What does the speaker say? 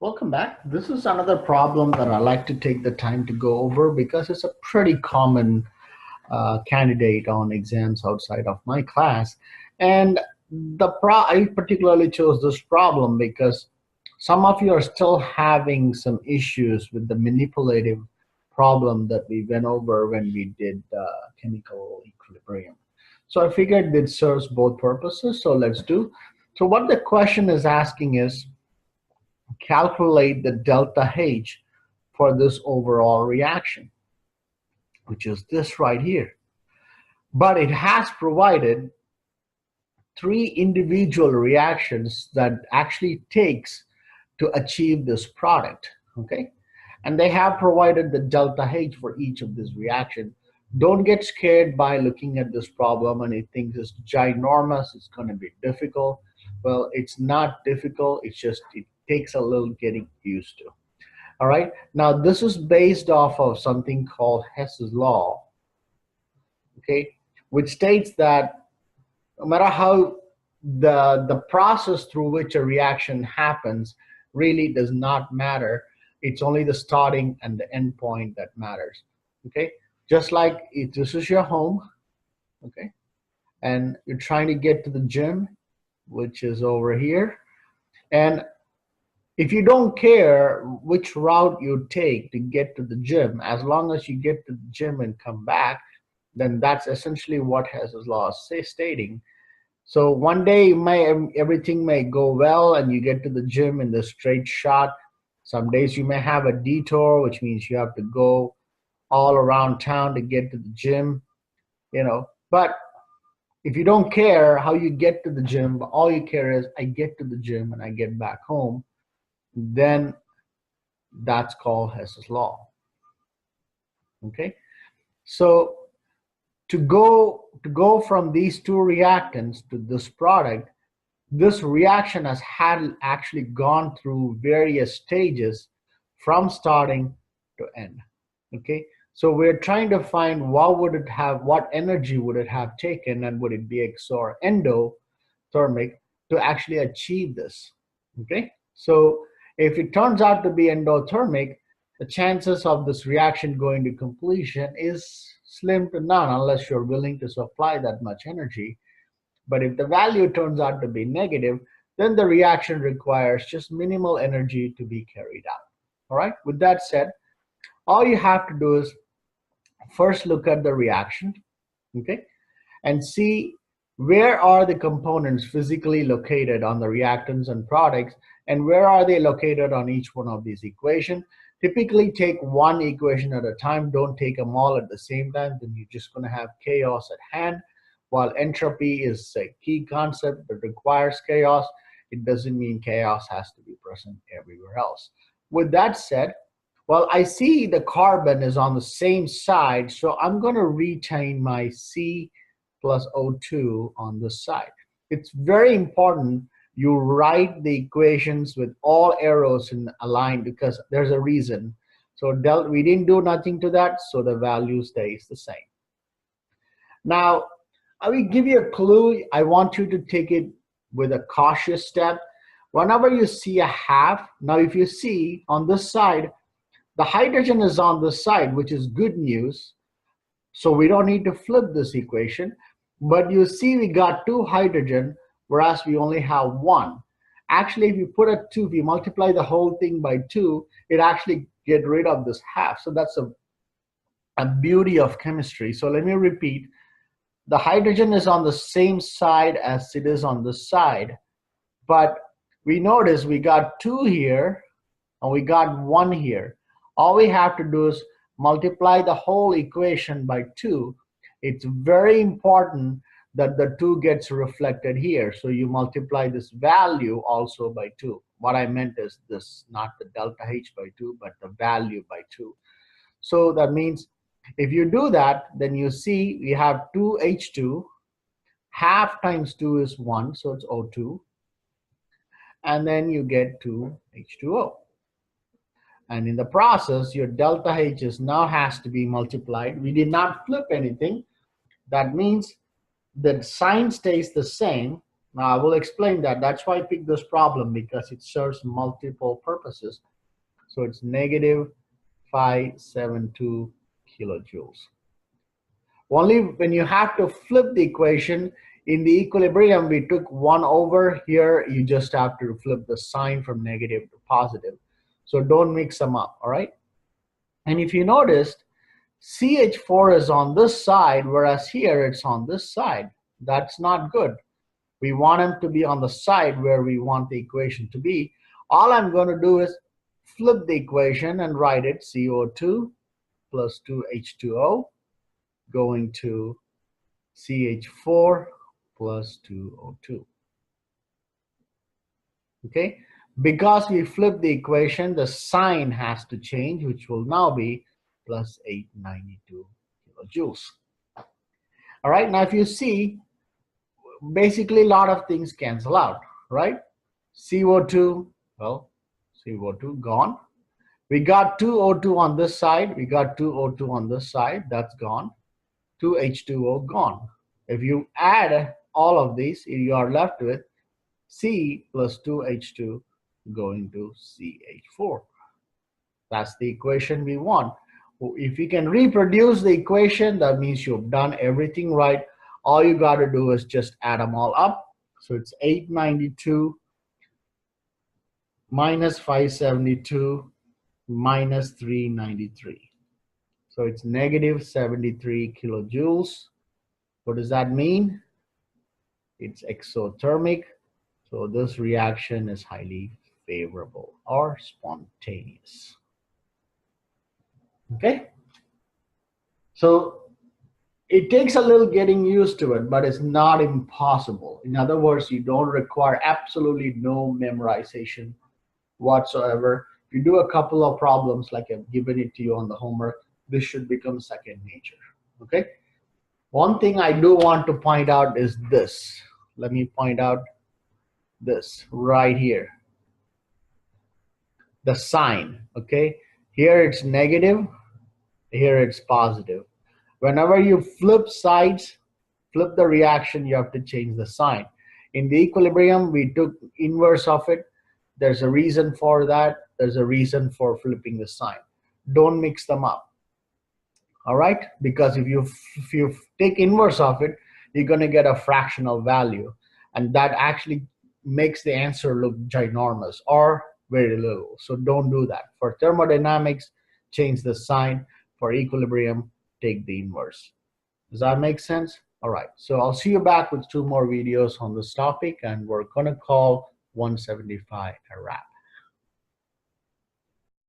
Welcome back. This is another problem that I like to take the time to go over because it's a pretty common candidate on exams outside of my class. And I particularly chose this problem because some of you are still having some issues with the manipulative problem that we went over when we did chemical equilibrium. So I figured it serves both purposes, so let's do. So what the question is asking is, calculate the delta H for this overall reaction, which is this right here. But it has provided three individual reactions that actually takes to achieve this product, okay? And they have provided the delta H for each of these reactions. Don't get scared by looking at this problem and it thinks it's ginormous, it's going to be difficult. Well, it's not difficult, it takes a little getting used to. All right, now this is based off of something called Hess's law, okay, which states that no matter how the process through which a reaction happens really does not matter. It's only the starting and the end point that matters, okay? Just like if this is your home, okay, and you're trying to get to the gym, which is over here, and if you don't care which route you take to get to the gym, as long as you get to the gym and come back, then that's essentially what Hess's law is stating. So one day everything may go well and you get to the gym in the straight shot. Some days you may have a detour, which means you have to go all around town to get to the gym, you know. But if you don't care how you get to the gym, but all you care is I get to the gym and I get back home, then that's called Hess's law, okay? So to go from these two reactants to this product, this reaction has actually gone through various stages from starting to end, okay? So we're trying to find what energy would it have taken, and would it be exo or endothermic to actually achieve this, okay? So if it turns out to be endothermic, the chances of this reaction going to completion is slim to none unless you're willing to supply that much energy. But if the value turns out to be negative, then the reaction requires just minimal energy to be carried out. All right, with that said, all you have to do is first look at the reaction, okay, and see where are the components physically located on the reactants and products, and where are they located on each one of these equations. Typically take one equation at a time. Don't take them all at the same time, then you're just going to have chaos at hand. While entropy is a key concept that requires chaos, it doesn't mean chaos has to be present everywhere else. With that said, well, I see the carbon is on the same side, so I'm going to retain my C plus O2 on this side. It's very important you write the equations with all arrows in aligned because there's a reason. So we didn't do nothing to that, so the value stays the same. Now, I will give you a clue. I want you to take it with a cautious step. Whenever you see a half, now if you see on this side, the hydrogen is on this side, which is good news. So we don't need to flip this equation. But you see we got two hydrogen, whereas we only have one. Actually, if you put a 2, if you multiply the whole thing by 2, it actually get rid of this half. So that's a beauty of chemistry. So let me repeat. The hydrogen is on the same side as it is on this side. But we notice we got 2 here and we got 1 here. All we have to do is multiply the whole equation by 2. It's very important that the 2 gets reflected here. So you multiply this value also by 2. What I meant is this, not the delta H by 2, but the value by 2. So that means if you do that, then you see we have 2H2. Half times 2 is 1, so it's O2. And then you get 2H2O. And in the process, your delta H now has to be multiplied. We did not flip anything. That means the sign stays the same, Now I will explain that. That's why I picked this problem, because it serves multiple purposes. So it's negative 572 kilojoules. Only when you have to flip the equation in the equilibrium, we took 1 over. Here you just have to flip the sign from negative to positive. So don't mix them up, all right? And if you noticed, CH4 is on this side, whereas here it's on this side. That's not good. We want them to be on the side where we want the equation to be. All I'm going to do is flip the equation and write it CO2 plus 2H2O going to CH4 plus 2O2. Okay? Because we flipped the equation, the sign has to change, which will now be plus 892 kilojoules. All right, now if you see, basically a lot of things cancel out, right? CO2, well, CO2 gone. We got 2O2 on this side. We got 2O2 on this side. That's gone. 2H2O gone. If you add all of these, you are left with C plus 2H2 going to CH4. That's the equation we want. If you can reproduce the equation, that means you've done everything right. All you got to do is just add them all up. So it's 892 minus 572 minus 393. So it's negative 73 kilojoules. What does that mean? It's exothermic. So this reaction is highly favorable or spontaneous. Okay? So it takes a little getting used to it, but it's not impossible. In other words, you don't require absolutely no memorization whatsoever. If you do a couple of problems like I've given it to you on the homework, this should become second nature. Okay? One thing I do want to point out is this. Let me point out this right here. The sign, okay? Here it's negative, here it's positive. Whenever you flip sides, flip the reaction, you have to change the sign. In the equilibrium, we took inverse of it. There's a reason for that. There's a reason for flipping the sign. Don't mix them up. All right? Because if you take inverse of it, you're going to get a fractional value. And that actually makes the answer look ginormous or very little. So don't do that. For thermodynamics, change the sign. For equilibrium, take the inverse. Does that make sense? All right. So I'll see you back with 2 more videos on this topic, and we're going to call 175 a wrap.